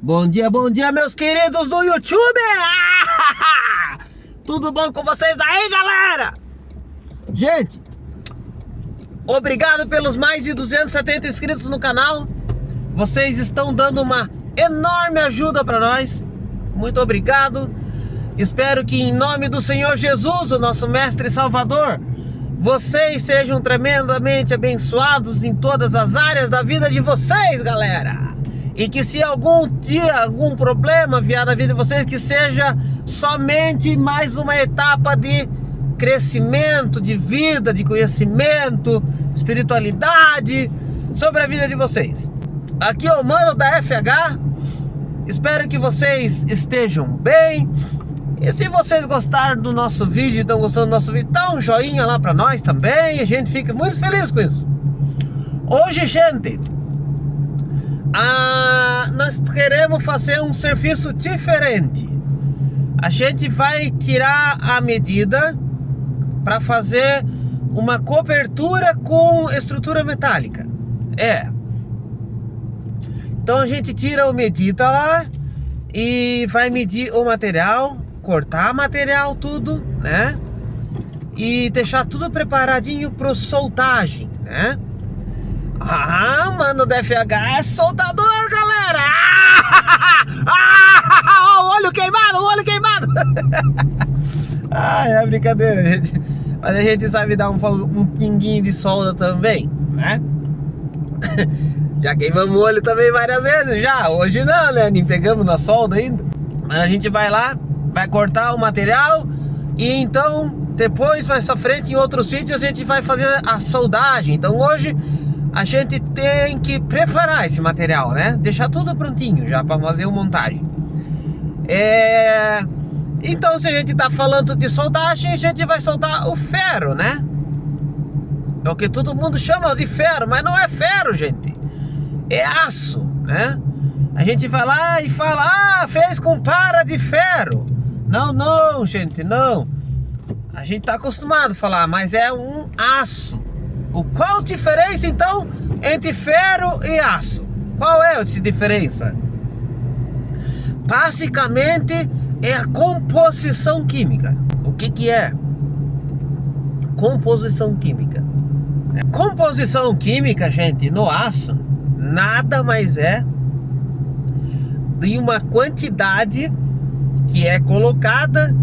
Bom dia, meus queridos do YouTube! Tudo bom com vocês aí, galera? Gente, obrigado pelos mais de 270 inscritos no canal. Vocês estão dando uma enorme ajuda para nós. Muito obrigado. Espero que em nome do Senhor Jesus, o nosso Mestre e Salvador, vocês sejam tremendamente abençoados em todas as áreas da vida de vocês, galera. E que se algum dia, algum problema vier na vida de vocês, que seja somente mais uma etapa de crescimento, de vida, de conhecimento, espiritualidade sobre a vida de vocês. Aqui é o Mano da FH. Espero que vocês estejam bem. E se vocês gostaram do nosso vídeo, estão gostando do nosso vídeo, dá um joinha lá pra nós também. A gente fica muito feliz com isso. Hoje, gente, nós queremos fazer um serviço diferente. A gente vai tirar a medida para fazer uma cobertura com estrutura metálica. Então a gente tira a medida lá e vai medir o material, cortar material tudo, né? E deixar tudo preparadinho para soldagem, né? Mano da FH é soldador, galera! Olho queimado, olho queimado! É brincadeira, gente. Mas a gente sabe dar um pinguinho de solda também, né? Já queimamos o olho também várias vezes, já. Hoje não, né? Nem pegamos na solda ainda. Mas a gente vai lá, vai cortar o material e então, depois, mais pra frente, em outros vídeos, a gente vai fazer a soldagem. Então hoje a gente tem que preparar esse material, né? Deixar tudo prontinho já para fazer a montagem. Então, se a gente tá falando de soldagem, a gente vai soldar o ferro, né? É o que todo mundo chama de ferro, mas não é ferro, gente. É aço, né? A gente vai lá e fala, fez com para de ferro. Não, gente, não. A gente tá acostumado a falar, mas é um aço. Qual a diferença, então, entre ferro e aço? Qual é essa diferença? Basicamente, é a composição química. O que é? Composição química. Composição química, gente, no aço, nada mais é de uma quantidade que é colocada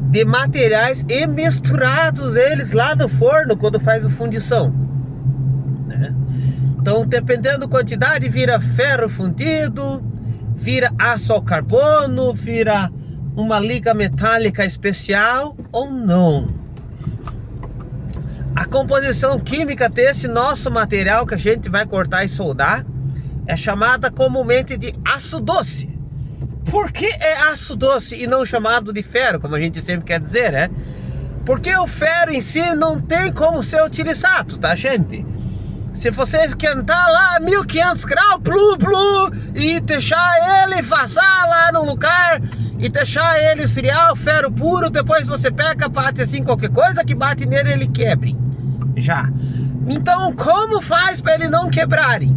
de materiais e misturados eles lá no forno quando faz a fundição, né? Então, dependendo da quantidade, vira ferro fundido, vira aço ao carbono, vira uma liga metálica especial ou não. A composição química desse nosso material que a gente vai cortar e soldar é chamada comumente de aço doce. Por que é aço doce e não chamado de ferro, como a gente sempre quer dizer, né? Porque o ferro em si não tem como ser utilizado, tá, gente? Se você esquentar lá a 1500 graus, e deixar ele vazar lá no lugar, e deixar ele esfriar o ferro puro, depois você pega, bate assim, qualquer coisa que bate nele, ele quebre. Já. Então, como faz para ele não quebrarem?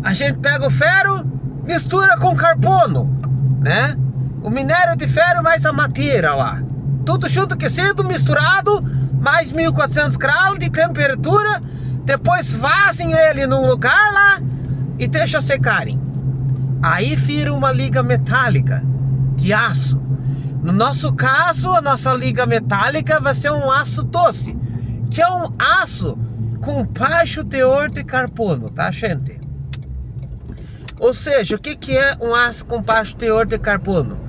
A gente pega o ferro, mistura com carbono, né? O minério de ferro mais a madeira lá. Tudo junto aquecido, misturado, mais 1400 graus de temperatura. Depois vazem ele num lugar lá e deixa secarem. Aí vira uma liga metálica de aço. No nosso caso, a nossa liga metálica vai ser um aço doce, que é um aço com baixo teor de carbono, tá, gente? Ou seja, o que é um aço com baixo teor de carbono?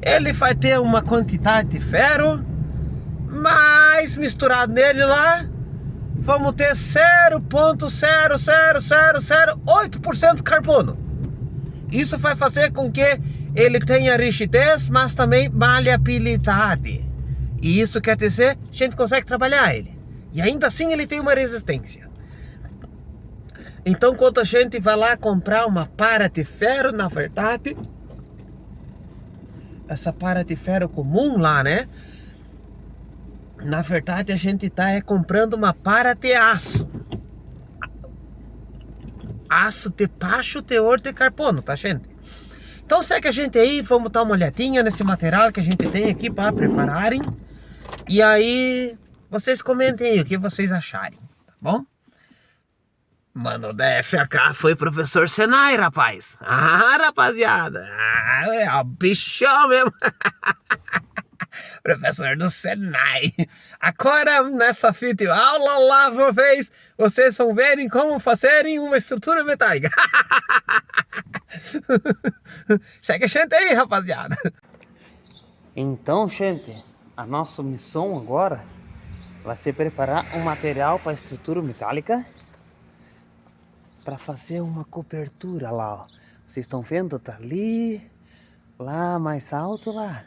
Ele vai ter uma quantidade de ferro, mas misturado nele lá, vamos ter 0,00008% de carbono. Isso vai fazer com que ele tenha rigidez, mas também maleabilidade. E isso quer dizer que a gente consegue trabalhar ele. E ainda assim ele tem uma resistência. Então, quando a gente vai lá comprar uma para de ferro, na verdade, essa para de ferro comum lá, né? Na verdade, a gente está comprando uma para de aço. aço de baixo teor de carbono, tá, gente? Então segue a gente aí, vamos dar uma olhadinha nesse material que a gente tem aqui para prepararem. E aí, vocês comentem aí o que vocês acharem, tá bom? Mano, da FAK foi professor Senai, rapaz. Ah, rapaziada. Ah, é o bichão mesmo. Professor do Senai. Agora, nessa fita aula lá, vocês vão verem como fazerem uma estrutura metálica. Segue a gente aí, rapaziada. Então, gente, a nossa missão agora vai ser preparar um material para estrutura metálica para fazer uma cobertura lá, ó. Vocês estão vendo? Tá ali, lá mais alto lá.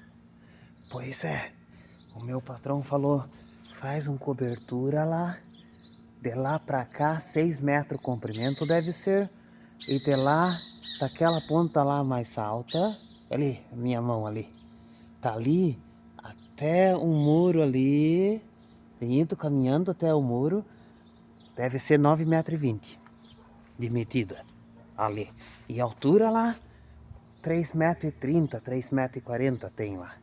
Pois é, o meu patrão falou, faz uma cobertura lá, de lá pra cá, 6 metros comprimento deve ser, e de lá, daquela ponta lá mais alta, ali, minha mão ali, tá ali, até um muro ali, indo, caminhando até o muro, deve ser 9,20 m de medida, ali, e a altura lá, 3,30 m, 3,40 m tem lá.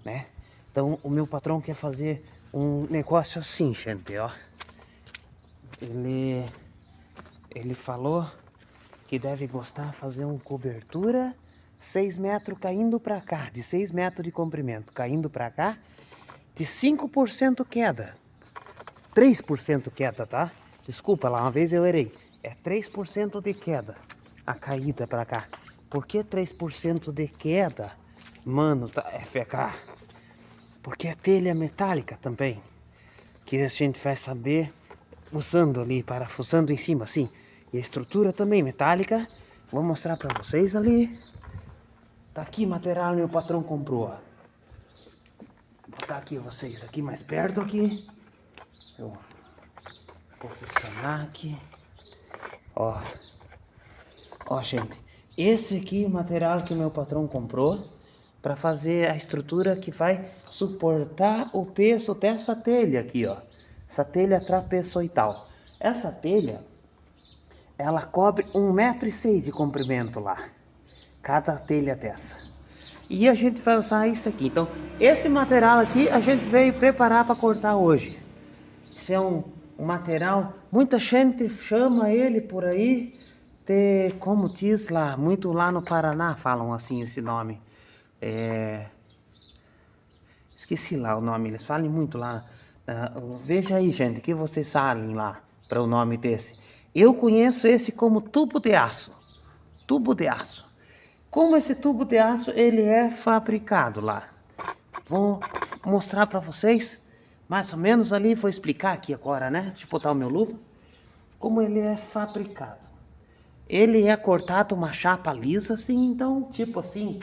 Né? Então o meu patrão quer fazer um negócio assim, gente, ó. Ele falou que deve gostar de fazer uma cobertura 6 metros caindo pra cá, de 6 metros de comprimento, caindo pra cá, de 5% queda. 3% queda, tá? Desculpa, lá uma vez eu errei. É 3% de queda, a caída pra cá. Por que 3% de queda? Mano, tá, FK, porque é telha metálica também, que a gente vai saber usando ali, parafusando em cima assim, e a estrutura também metálica, vou mostrar pra vocês ali, tá aqui material meu patrão comprou, ó. Vou botar aqui vocês, aqui mais perto aqui, eu posicionar aqui, ó, gente, esse aqui é o material que o meu patrão comprou, para fazer a estrutura que vai suportar o peso dessa telha aqui, ó. Essa telha trapezoidal. Essa telha, ela cobre 1,6 m de comprimento lá. Cada telha dessa. E a gente vai usar isso aqui. Então, esse material aqui a gente veio preparar para cortar hoje. Esse é um material, muita gente chama ele por aí de, como diz lá, muito lá no Paraná falam assim esse nome. Esqueci lá o nome, eles falam muito lá. Veja aí, gente, que vocês sabem lá para o nome desse. Eu conheço esse como tubo de aço. Tubo de aço. Como esse tubo de aço ele é fabricado lá? Vou mostrar para vocês, mais ou menos ali, vou explicar aqui agora, né? Deixa eu botar o meu luva. Como ele é fabricado. Ele é cortado uma chapa lisa assim, então, tipo assim,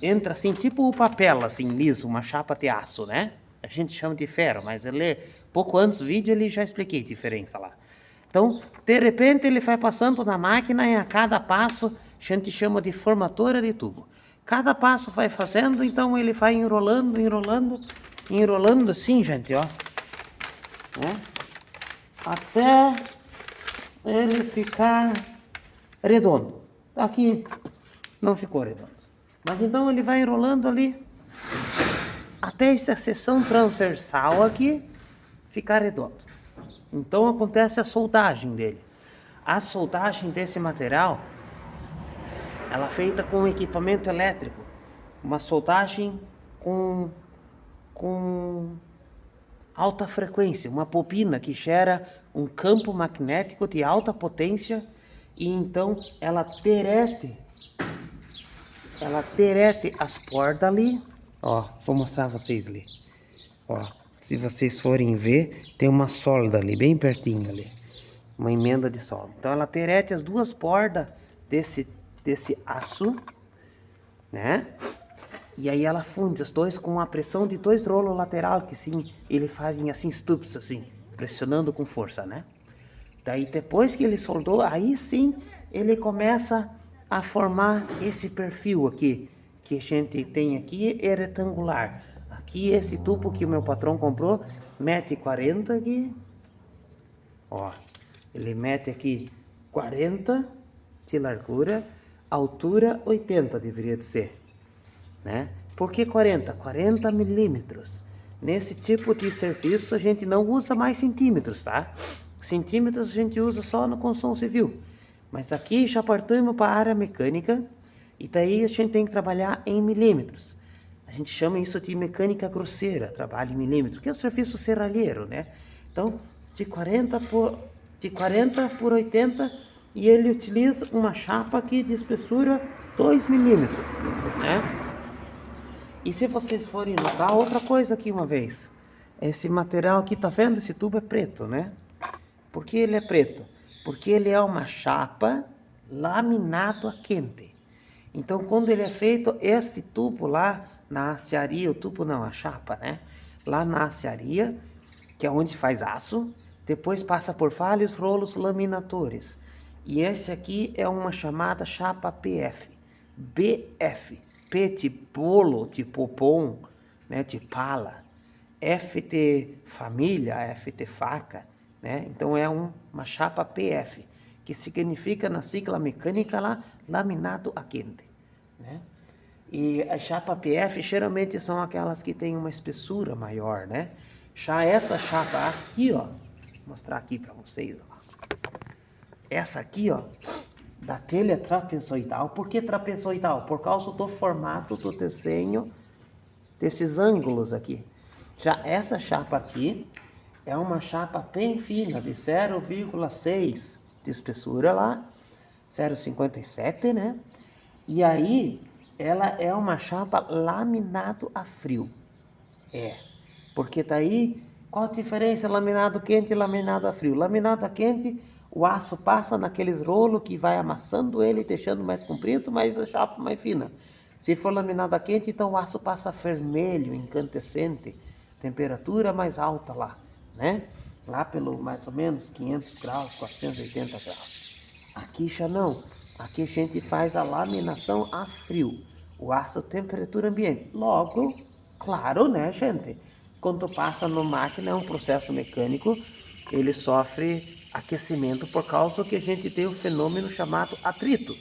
entra assim, tipo o papel assim, liso, uma chapa de aço, né? A gente chama de ferro, mas ele, pouco antes do vídeo, ele já expliquei a diferença lá. Então, de repente, ele vai passando na máquina e a cada passo, a gente chama de formatura de tubo. Cada passo vai fazendo, então ele vai enrolando, enrolando, enrolando assim, gente, ó. Né? Até ele ficar redondo. Aqui não ficou redondo. Mas então ele vai enrolando ali até essa seção transversal aqui ficar redondo. Então acontece a soldagem dele. A soldagem desse material, ela é feita com equipamento elétrico. Uma soldagem com alta frequência, uma bobina que gera um campo magnético de alta potência e então ela derrete as cordas ali. Ó, vou mostrar a vocês ali. Ó, se vocês forem ver, tem uma solda ali, bem pertinho ali. Uma emenda de solda. Então ela derrete as duas bordas desse aço, né? E aí ela funde os dois com a pressão de 2 rolos lateral, que sim, eles fazem assim, estupos assim, pressionando com força, né? Daí depois que ele soldou, aí sim ele começa a formar esse perfil aqui, que a gente tem aqui, é retangular. Aqui esse tubo que o meu patrão comprou, 1,40 m aqui, ó, ele mete aqui 40 de largura, altura 80 deveria de ser, né? Por que 40? 40 milímetros. Nesse tipo de serviço a gente não usa mais centímetros, tá? Centímetros a gente usa só na construção civil. Mas aqui já partimos para a área mecânica e daí a gente tem que trabalhar em milímetros. A gente chama isso de mecânica grosseira, trabalho em milímetros, que é o serviço serralheiro, né? Então, de 40 por 80, e ele utiliza uma chapa aqui de espessura 2 milímetros, né? E se vocês forem notar outra coisa aqui uma vez, esse material aqui, tá vendo? Esse tubo é preto, né? Por que ele é preto? Porque ele é uma chapa laminado a quente. Então, quando ele é feito, esse tubo lá na aciaria, o tubo não, a chapa, né? Lá na aciaria, que é onde faz aço, depois passa por vários rolos laminadores. E esse aqui é uma chamada chapa PF, BF, P de bolo, de popom, né, de pala, F de família, F de faca, né? Então é uma chapa PF, que significa na sigla mecânica lá, laminado a quente, né? E a chapa PF geralmente são aquelas que têm uma espessura maior, né? Já essa chapa aqui, ó, vou mostrar aqui para vocês, ó. Essa aqui, ó, da telha trapezoidal. Por que trapezoidal? Por causa do formato do desenho desses ângulos aqui. Já essa chapa aqui é uma chapa bem fina, de 0,6 de espessura lá, 0,57, né? E aí, ela é uma chapa laminado a frio. Porque daí, qual a diferença laminado quente e laminado a frio? Laminado a quente, o aço passa naqueles rolos que vai amassando ele, deixando mais comprido, mas a chapa mais fina. Se for laminado a quente, então o aço passa vermelho, incandescente, temperatura mais alta lá, né? Lá pelo mais ou menos 500 graus, 480 graus. Aqui já não. Aqui a gente faz a laminação a frio. O aço temperatura ambiente. Logo, claro, né, gente? Quando passa na máquina, é um processo mecânico, ele sofre aquecimento por causa que a gente tem o fenômeno chamado atrito.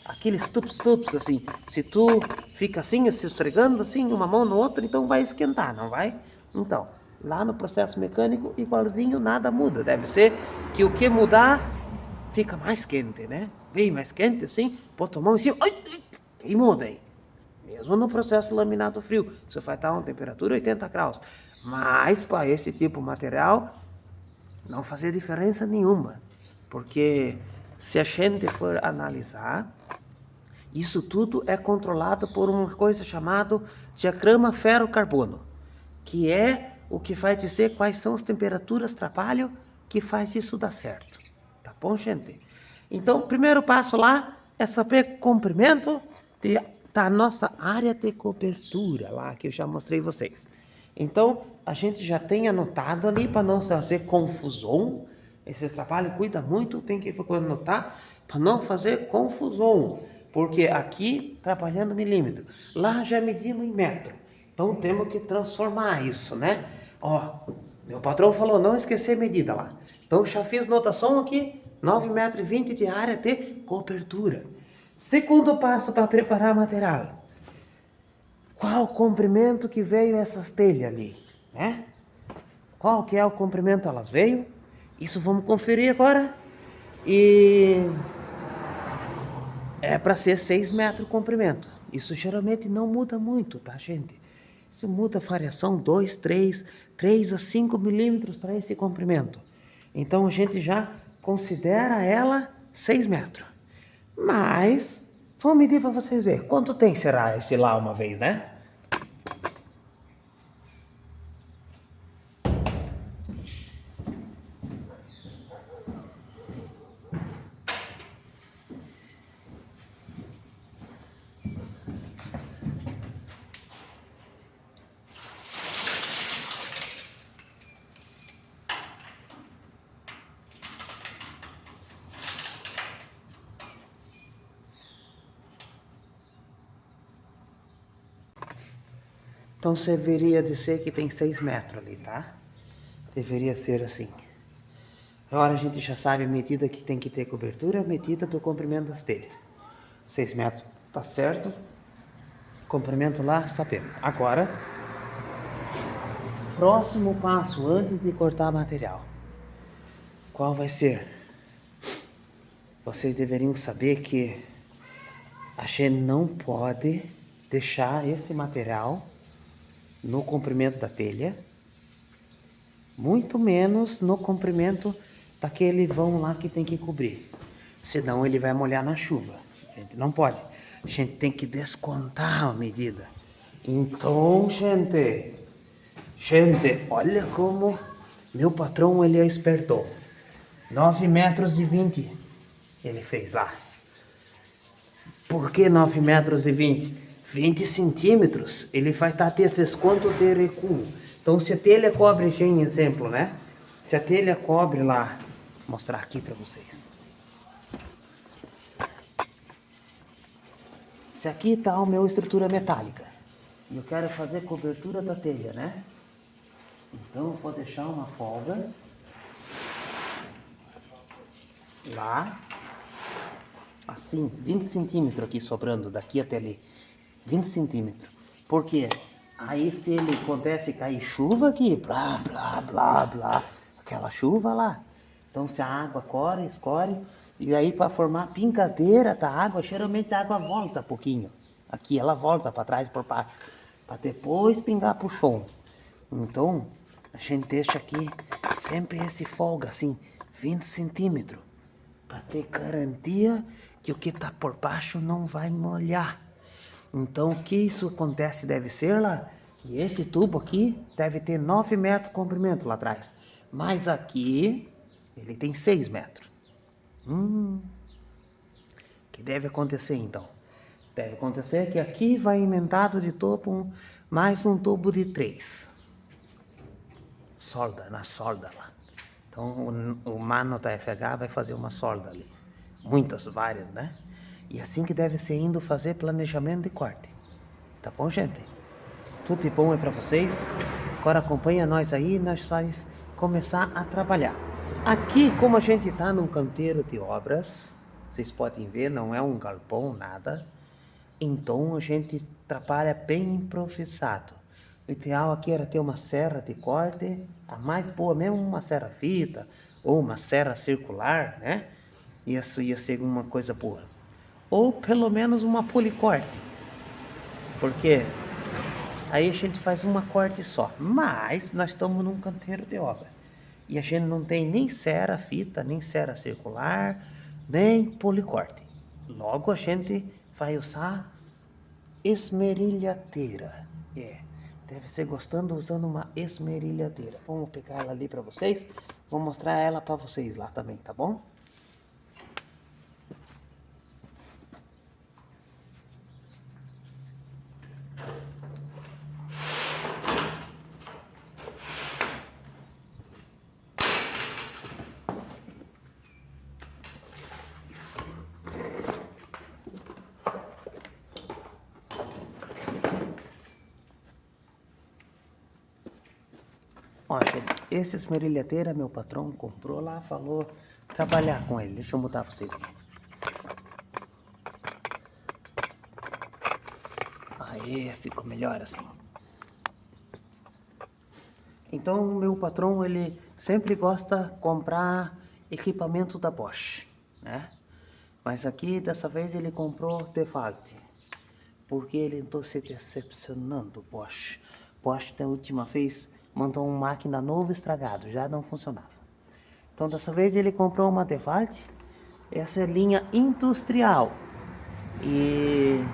Aqueles tups, assim. Se tu fica assim, se esfregando assim, uma mão na outra, então vai esquentar, não vai? Então, lá no processo mecânico, igualzinho, nada muda. Deve ser que o que mudar fica mais quente, né? Bem mais quente, assim, bota a mão em cima, e muda aí. Mesmo no processo laminado frio, você vai estar a uma temperatura 80 graus. Mas para esse tipo de material, não fazia diferença nenhuma. Porque se a gente for analisar, isso tudo é controlado por uma coisa chamada diagrama ferro-carbono, que é o que vai dizer quais são as temperaturas trabalho que faz isso dar certo. Tá bom, gente? Então, o primeiro passo lá é saber comprimento da nossa área de cobertura, lá que eu já mostrei vocês. Então, a gente já tem anotado ali para não fazer confusão. Esse trabalho cuida muito, tem que anotar para não fazer confusão. Porque aqui, trabalhando milímetro, lá já medimos em metro. Então, temos que transformar isso, né? Ó, meu patrão falou, não esquecer medida lá. Então, já fiz notação aqui, 9,20 m de área de cobertura. Segundo passo para preparar material. Qual o comprimento que veio essas telhas ali, né? Qual que é o comprimento elas veio? Isso vamos conferir agora. E é para ser 6 metros o comprimento. Isso geralmente não muda muito, tá, gente? Isso muda a variação 2, 3 a 5 milímetros para esse comprimento. Então a gente já considera ela 6 metros. Mas, vamos medir para vocês verem. Quanto tem será esse lá uma vez, né? Então deveria dizer que tem 6 metros ali, tá? Deveria ser assim. Agora a gente já sabe a medida que tem que ter cobertura, a medida do comprimento das telhas. 6 metros, tá certo. Comprimento lá, sabemos. Agora, próximo passo antes de cortar material. Qual vai ser? Vocês deveriam saber que a gente não pode deixar esse material no comprimento da telha, muito menos no comprimento daquele vão lá que tem que cobrir. Senão ele vai molhar na chuva. A gente não pode. A gente tem que descontar a medida. Então, gente, olha como meu patrão ele apertou. 9 metros e 20 ele fez lá. Por que 9 metros e 20? 20 centímetros. Ele vai estar ter desconto de recuo. Então, se a telha cobre, em exemplo, né? Se a telha cobre lá, vou mostrar aqui para vocês. Se aqui está a minha estrutura metálica e eu quero fazer cobertura da telha, né? Então eu vou deixar uma folga lá, assim, 20 centímetros aqui sobrando, daqui até ali, 20 centímetros. Por quê? Aí se ele acontece cair chuva aqui, blá, blá, blá, blá, aquela chuva lá. Então se a água escorre, e aí para formar pingadeira da água, geralmente a água volta um pouquinho. Aqui ela volta para trás, por baixo, para depois pingar pro chão. Então a gente deixa aqui sempre esse folga assim, 20 centímetros, para ter garantia que o que está por baixo não vai molhar. Então o que isso acontece deve ser lá, que esse tubo aqui deve ter 9 metros de comprimento lá atrás. Mas aqui ele tem 6 metros. O que deve acontecer então? Deve acontecer que aqui vai emendado de topo mais um tubo de 3. Na solda lá. Então o mano da FH vai fazer uma solda ali. Várias, né? E assim que deve ser indo fazer planejamento de corte. Tá bom, gente? Tudo de bom é para vocês. Agora acompanha nós aí, nós vamos começar a trabalhar. Aqui, como a gente tá num canteiro de obras, vocês podem ver, não é um galpão, nada. Então a gente trabalha bem improvisado. O ideal aqui era ter uma serra de corte, a mais boa mesmo, uma serra fita ou uma serra circular, né? Isso ia ser uma coisa boa. Ou pelo menos uma policorte, porque aí a gente faz uma corte só. Mas nós estamos num canteiro de obra e a gente não tem nem serra fita, nem serra circular, nem policorte. Logo a gente vai usar esmerilhadeira. Deve ser gostando usando uma esmerilhadeira. Vamos pegar ela ali para vocês. Vou mostrar ela para vocês lá também, tá bom? Ó, gente, esse esmerilhadeira meu patrão comprou lá, falou trabalhar com ele. Deixa eu mudar pra vocês verem. Aí, ficou melhor assim. Então, o meu patrão, ele sempre gosta de comprar equipamento da Bosch, né? Mas aqui, dessa vez, ele comprou DeWalt, porque ele andou se decepcionando, Bosch. Bosch, da última vez, mandou uma máquina nova estragado, já não funcionava. Então, dessa vez, ele comprou uma DeWalt, essa é linha industrial. E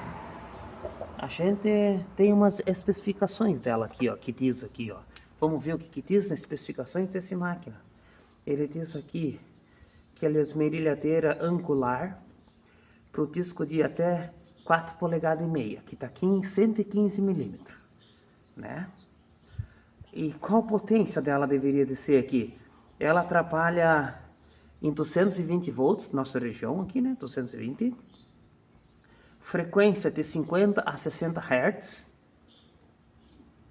a gente tem umas especificações dela aqui, ó, que diz aqui, ó. Vamos ver o que diz nas especificações dessa máquina. Ele diz aqui que ela é esmerilhadeira angular para o disco de até 4 polegadas e meia, que está aqui em 115 milímetros, né? E qual potência dela deveria de ser aqui? Ela trabalha em 220 volts, nossa região aqui, né? 220. Frequência de 50 a 60 Hz.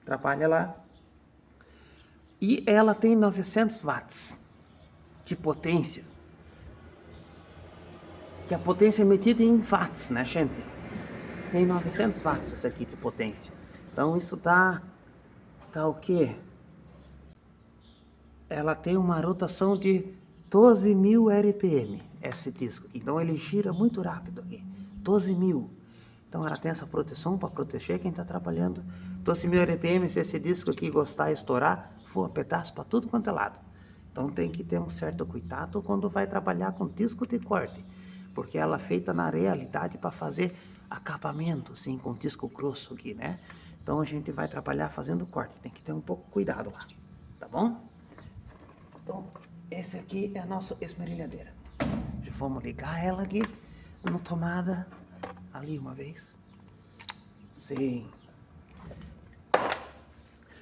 Trabalha lá. E ela tem 900 watts de potência. Que a potência é medida em watts, né, gente? Tem 900 watts essa aqui de potência. Então isso tá o quê? Ela tem uma rotação de 12.000 RPM, esse disco aqui. Então ele gira muito rápido aqui, 12.000. Então ela tem essa proteção para proteger quem está trabalhando. 12.000 RPM, se esse disco aqui gostar e estourar, for pedaço para tudo quanto é lado. Então tem que ter um certo cuidado quando vai trabalhar com disco de corte, porque ela é feita na realidade para fazer acabamento, assim, com disco grosso aqui, né? Então a gente vai trabalhar fazendo corte, tem que ter um pouco cuidado lá, tá bom? Então, esse aqui é a nossa esmerilhadeira. Já vamos ligar ela aqui na tomada, ali uma vez. Sim.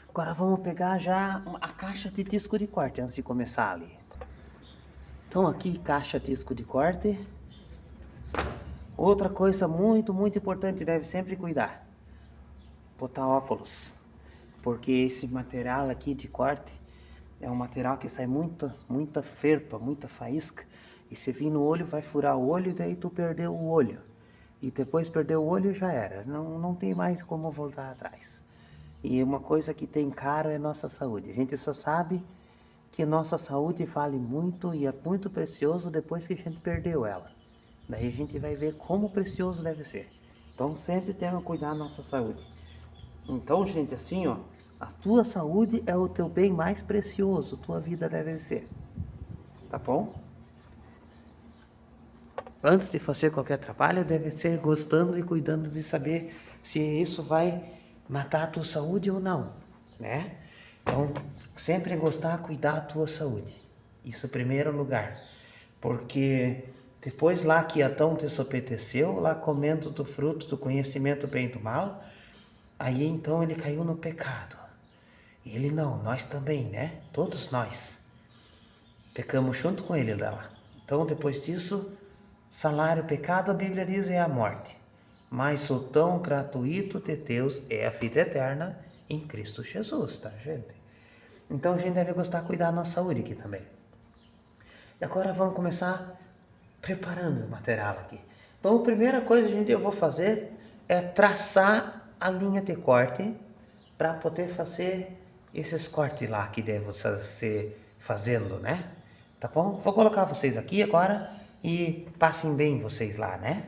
Agora vamos pegar já a caixa de disco de corte antes de começar ali. Então aqui, caixa disco de corte. Outra coisa muito importante, deve sempre cuidar. Botar óculos. Porque esse material aqui de corte é um material que sai muita ferpa, muita faísca. E se vir no olho, vai furar o olho e daí tu perdeu o olho. E depois perdeu o olho já era. Não tem mais como voltar atrás. E uma coisa que tem caro é nossa saúde. A gente só sabe que nossa saúde vale muito e é muito precioso depois que a gente perdeu ela. Daí a gente vai ver como precioso deve ser. Então sempre temos que cuidar da nossa saúde. Então, gente, assim, ó, a tua saúde é o teu bem mais precioso, tua vida deve ser. Tá bom? Antes de fazer qualquer trabalho, deve ser gostando e cuidando de saber se isso vai matar a tua saúde ou não, né? Então, sempre gostar, cuidar da tua saúde. Isso em primeiro lugar. Porque depois lá que Adão desobedeceu, lá comendo do fruto do conhecimento bem e do mal, aí então ele caiu no pecado. Ele não, nós também, né? Todos nós pecamos junto com ele lá. Então depois disso, salário pecado, a Bíblia diz, é a morte. Mas o dom gratuito de Deus é a vida eterna em Cristo Jesus, tá, gente? Então a gente deve gostar de cuidar da nossa saúde aqui também. E agora vamos começar preparando o material aqui. Então a primeira coisa que eu vou fazer é traçar a linha de corte para poder fazer esses cortes lá que devo ser fazendo, né? Tá bom? Vou colocar vocês aqui agora e passem bem vocês lá, né?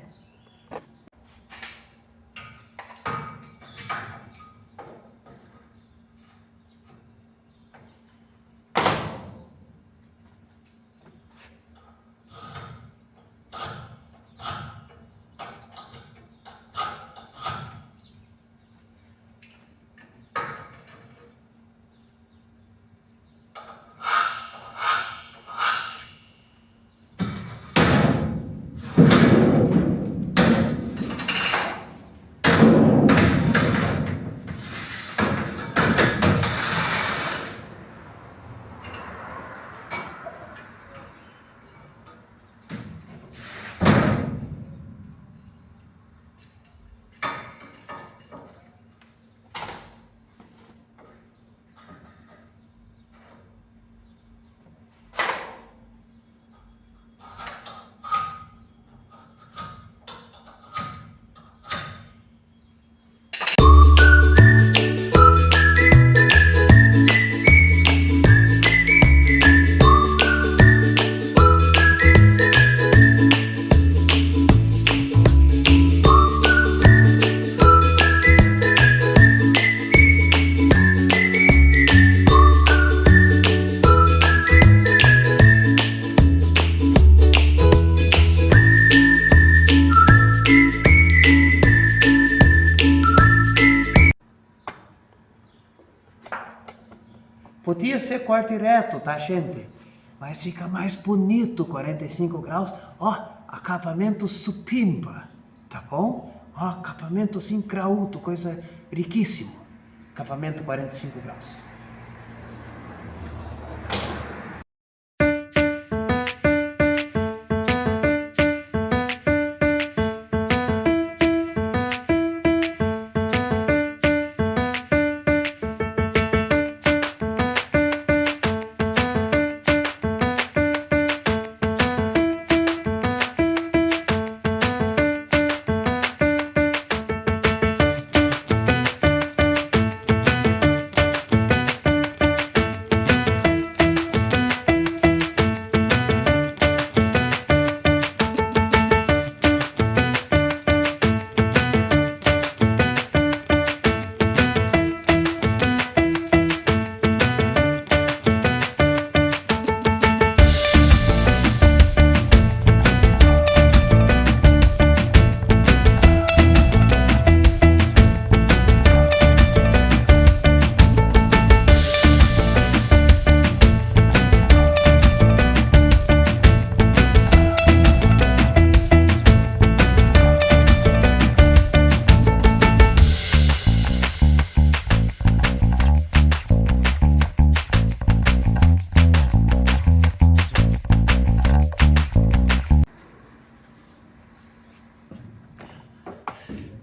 Podia ser corte reto, tá, gente? Mas fica mais bonito, 45 graus. Ó, acabamento supimpa, tá bom? Ó, acabamento assim, graúdo, coisa riquíssimo. Acabamento 45 graus.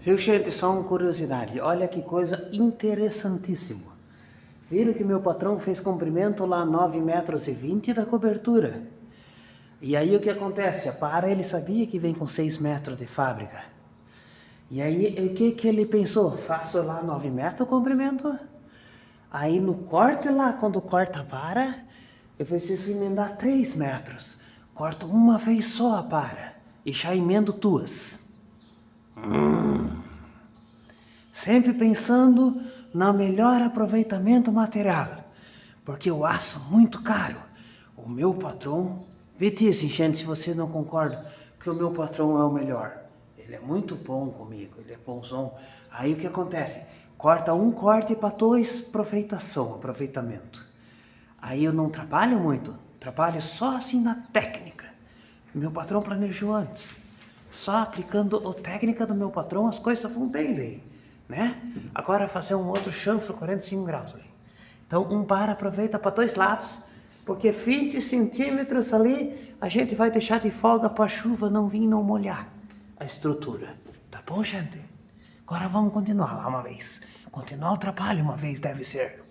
Viu, gente? Só uma curiosidade. Olha que coisa interessantíssima. Viram que meu patrão fez comprimento lá 9,20 metros da cobertura. E aí o que acontece? A para, ele sabia que vem com 6 metros de fábrica. E aí o que ele pensou? Faço lá 9 metros o comprimento. Aí no corte lá, quando corta a para, eu preciso emendar 3 metros. Corto uma vez só a para e já emendo 2. Sempre pensando no melhor aproveitamento material, porque o aço é muito caro. O meu patrão, assim, gente, se você não concorda que o meu patrão é o melhor, ele é muito bom comigo, ele é bonzão. Aí o que acontece? Corta um corte para 2 aproveitamento. Aí eu não trabalho muito, trabalho só assim na técnica. Meu patrão planejou antes. Só aplicando a técnica do meu patrão, as coisas vão bem, né? Agora fazer um outro chanfro 45 graus, Então um para aproveita para 2 lados, porque 20 centímetros ali a gente vai deixar de folga para a chuva não vir não molhar a estrutura. Tá bom, gente? Agora vamos continuar lá uma vez. Continuar o trabalho uma vez deve ser.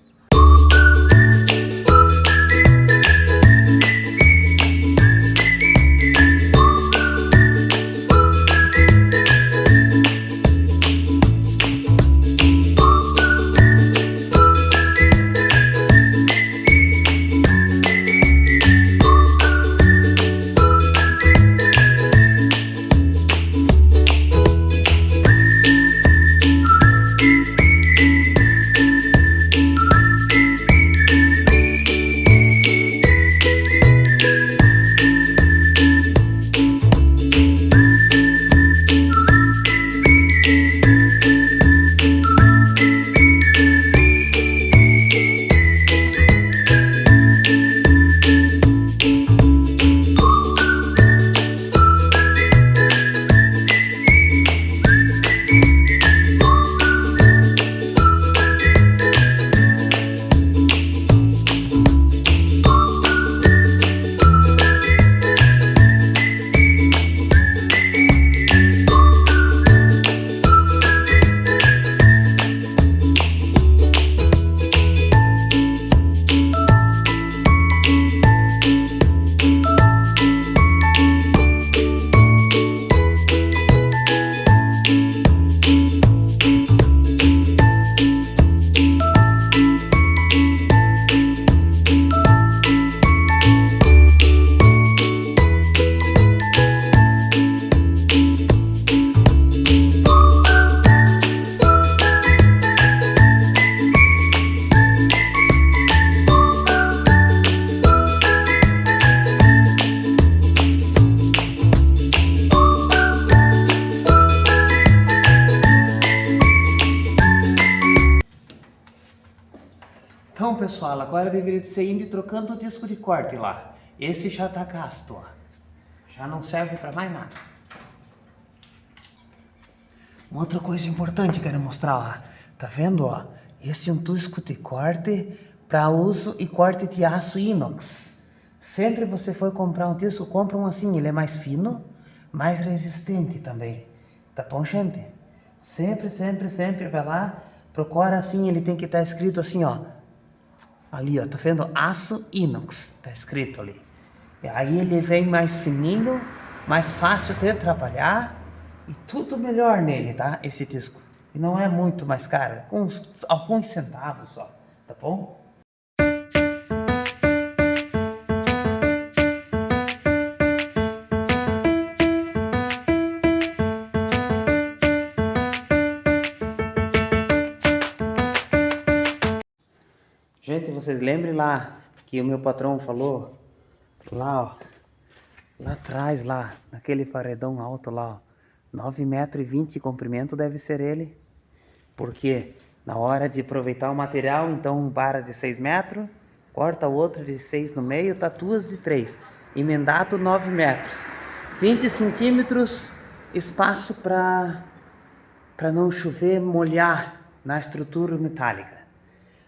Então, pessoal, agora deveria ser indo e trocando o disco de corte lá. Esse já tá gasto, ó. Já não serve para mais nada. Uma outra coisa importante que eu quero mostrar lá. Tá vendo, ó? Esse é um disco de corte para uso e corte de aço inox. Sempre você for comprar um disco, compra um assim. Ele é mais fino, mais resistente também. Tá bom, gente? Sempre vai lá. Procura assim, ele tem que estar escrito assim, ó. Ali, ó, tá vendo? Aço inox, tá escrito ali. E aí ele vem mais fininho, mais fácil de trabalhar e tudo melhor nele, tá? Esse disco. E não é muito mais caro, com alguns centavos só, tá bom? Gente, vocês lembram lá que o meu patrão falou? Lá, ó. Lá atrás, lá, naquele paredão alto lá, ó. 9,20 metros de comprimento deve ser ele. Porque na hora de aproveitar o material, então um para de 6 metros, corta o outro de 6 no meio, tá 2 de 3. Emendado 9 metros. 20 centímetros espaço para não chover, molhar na estrutura metálica.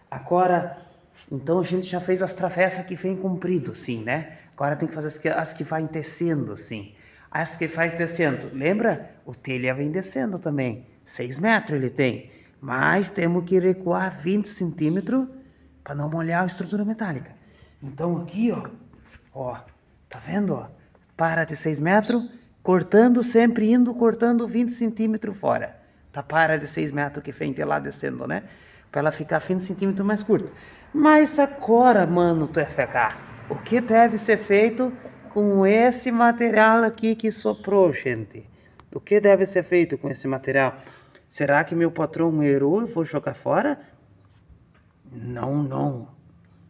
Agora, então a gente já fez as travessas que vem comprido, assim, né? Agora tem que fazer as que vai tecendo, assim. As que faz descendo, lembra? O telha vem descendo também. 6 metros ele tem. Mas temos que recuar 20 centímetros para não molhar a estrutura metálica. Então aqui, ó, tá vendo, ó? Para de 6 metros, cortando sempre, cortando 20 centímetros fora. Tá para de 6 metros que vem lá descendo, né? Para ela ficar 20 centímetros mais curta. Mas agora, mano, TFK, o que deve ser feito com esse material aqui que soprou, gente? O que deve ser feito com esse material? Será que meu patrão errou e vou jogar fora? Não.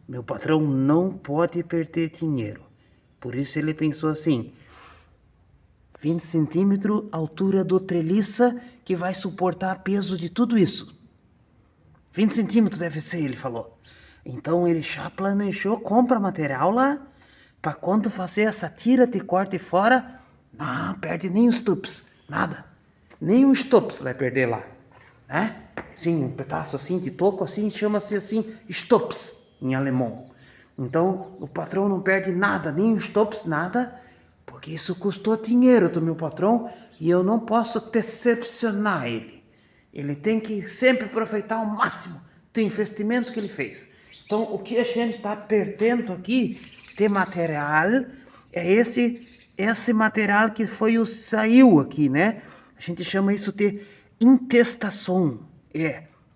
Meu patrão não pode perder dinheiro. Por isso ele pensou assim: 20 centímetros, altura do treliça, que vai suportar peso de tudo isso. 20 centímetros deve ser, ele falou. Então ele já planejou, compra material lá, para quando fazer essa tira de corte fora, não perde nem os tubos, nada. Nem os tubos vai perder lá, né? Sim, um pedaço assim de toco assim, chama-se assim stops em alemão. Então o patrão não perde nada, nem os stops, nada, porque isso custou dinheiro do meu patrão e eu não posso decepcionar ele. Ele tem que sempre aproveitar o máximo do investimento que ele fez. Então o que a gente está perdendo aqui de material é esse material que saiu aqui, né? A gente chama isso de intestação,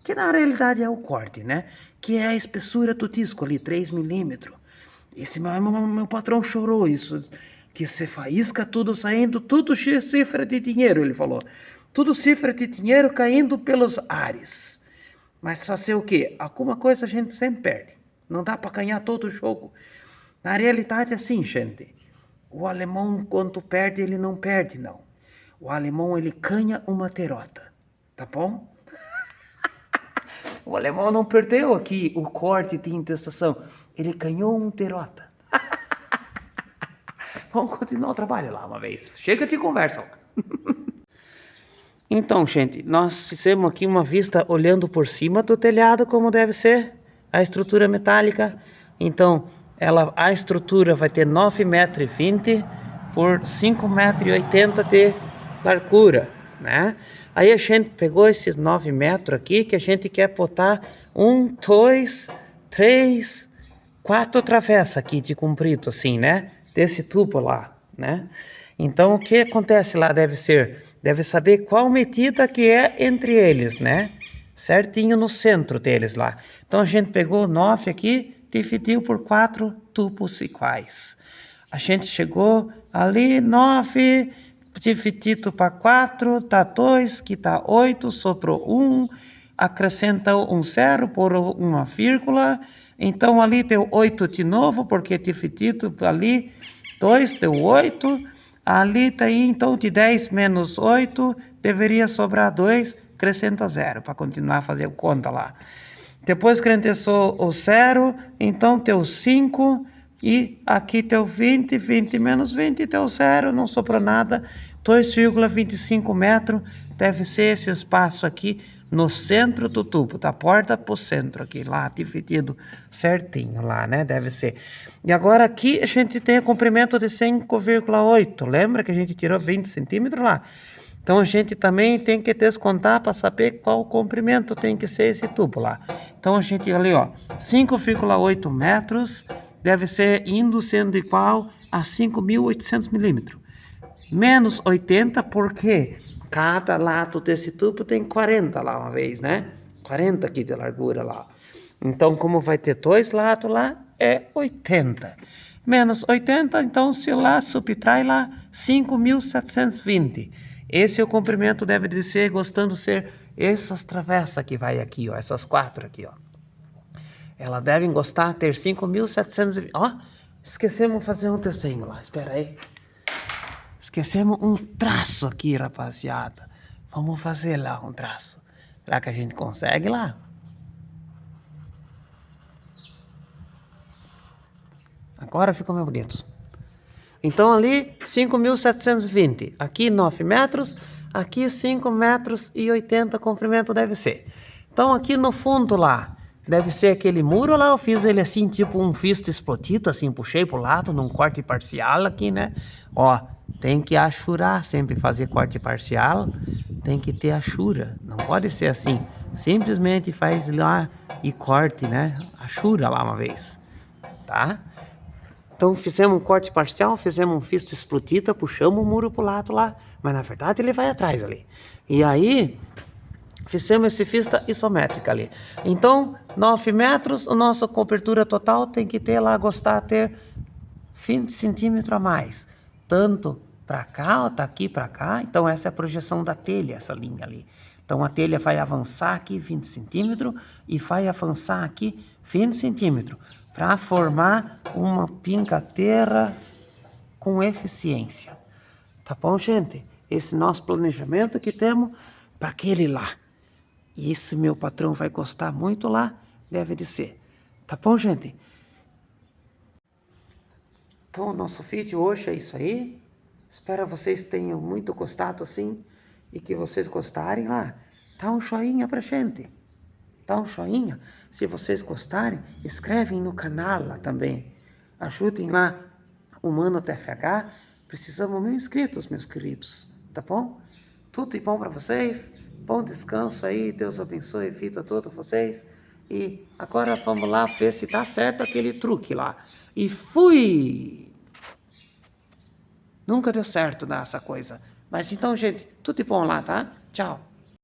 que na realidade é o corte, né? Que é a espessura do disco ali, 3 milímetros. Esse meu patrão chorou isso, que você faísca tudo saindo, tudo cifra de dinheiro, ele falou. Tudo cifra de dinheiro caindo pelos ares. Mas fazer o quê? Alguma coisa a gente sempre perde. Não dá para ganhar todo o jogo. Na realidade é assim, gente. O alemão, quando perde, ele não perde, não. O alemão, ele ganha uma derrota. Tá bom? O alemão não perdeu aqui o corte de intestação. Ele ganhou uma derrota. Vamos continuar o trabalho lá uma vez. Chega de conversa. Então, gente, nós fizemos aqui uma vista olhando por cima do telhado, como deve ser a estrutura metálica. Então, a estrutura vai ter 9,20 m por 5,80 m de largura, né? Aí a gente pegou esses 9 metros aqui, que a gente quer botar 1, 2, 3, 4 travessas aqui de comprido, assim, né? Desse tubo lá, né? Então, o que acontece lá deve saber qual medida que é entre eles, né? Certinho no centro deles lá. Então, a gente pegou 9 aqui, dividiu por 4 tubos iguais. A gente chegou ali, 9 dividido para 4, dá 2, que dá 8, sobrou 1, acrescenta um 0 por uma vírgula, então ali deu 8 de novo, porque dividido ali, 2 deu 8, ali daí então de 10 menos 8, deveria sobrar 2, acrescenta 0, para continuar a fazer conta lá. Depois que acrescentou o 0, então deu 5, e aqui deu 20, 20 menos 20 deu 0, não sobrou nada. 2,25 metros deve ser esse espaço aqui no centro do tubo, da porta para o centro aqui, lá dividido certinho lá, né? Deve ser. E agora aqui a gente tem o comprimento de 5,8, lembra que a gente tirou 20 centímetros lá? Então a gente também tem que descontar para saber qual comprimento tem que ser esse tubo lá. Então a gente ali, ó, 5,8 metros deve ser sendo igual a 5.800 milímetros. Menos 80 porque cada lado desse tubo tem 40 lá uma vez, né? 40 aqui de largura lá. Então, como vai ter 2 lados lá, é 80. Menos 80, então se lá subtrai lá 5.720. Esse é o comprimento deve de ser, gostando de ser essas travessas que vai aqui, ó, essas 4 aqui, ó. Ela deve gostar ter 5.720. Ó, esquecemos de fazer um desenho lá, espera aí. Esquecemos um traço aqui, rapaziada. Vamos fazer lá um traço. Será que a gente consegue lá? Agora ficou mais bonito. Então ali 5.720. Aqui 9 metros. Aqui 5 metros e 80 comprimento deve ser. Então aqui no fundo lá, deve ser aquele muro lá. Eu fiz ele assim, tipo um fisto explodido, assim, puxei pro lado, num corte parcial aqui, né? Ó. tem que achurar, sempre fazer corte parcial, tem que ter achura. Não pode ser assim, simplesmente faz lá e corte, né? Achura lá uma vez, tá? Então fizemos um corte parcial, fizemos um fisto explotita, puxamos o muro pro lado lá, mas na verdade ele vai atrás ali. E aí fizemos esse fista isométrica ali. Então 9 metros, a nossa cobertura total tem que ter lá, gostar ter 20 centímetros a mais, tanto para cá, ó, tá aqui para cá. Então essa é a projeção da telha, essa linha ali. Então a telha vai avançar aqui 20 centímetros e vai avançar aqui 20 centímetros para formar uma pincateira com eficiência. Tá bom, gente? Esse nosso planejamento que temos para aquele lá. E esse meu patrão vai gostar muito lá, deve de ser. Tá bom, gente? Então, o nosso vídeo hoje é isso aí. Espero vocês tenham muito gostado assim e que vocês gostarem lá. Dá um joinha pra gente. Dá um joinha. Se vocês gostarem, escrevem no canal lá também. Ajudem lá o Mano TFH. Precisamos de 1.000 inscritos, meus queridos. Tá bom? Tudo de bom pra vocês. Bom descanso aí. Deus abençoe a vida de todos vocês. E agora vamos lá ver se tá certo aquele truque lá. E fui! Nunca deu certo nessa coisa. Mas então, gente, tudo de bom lá, tá? Tchau.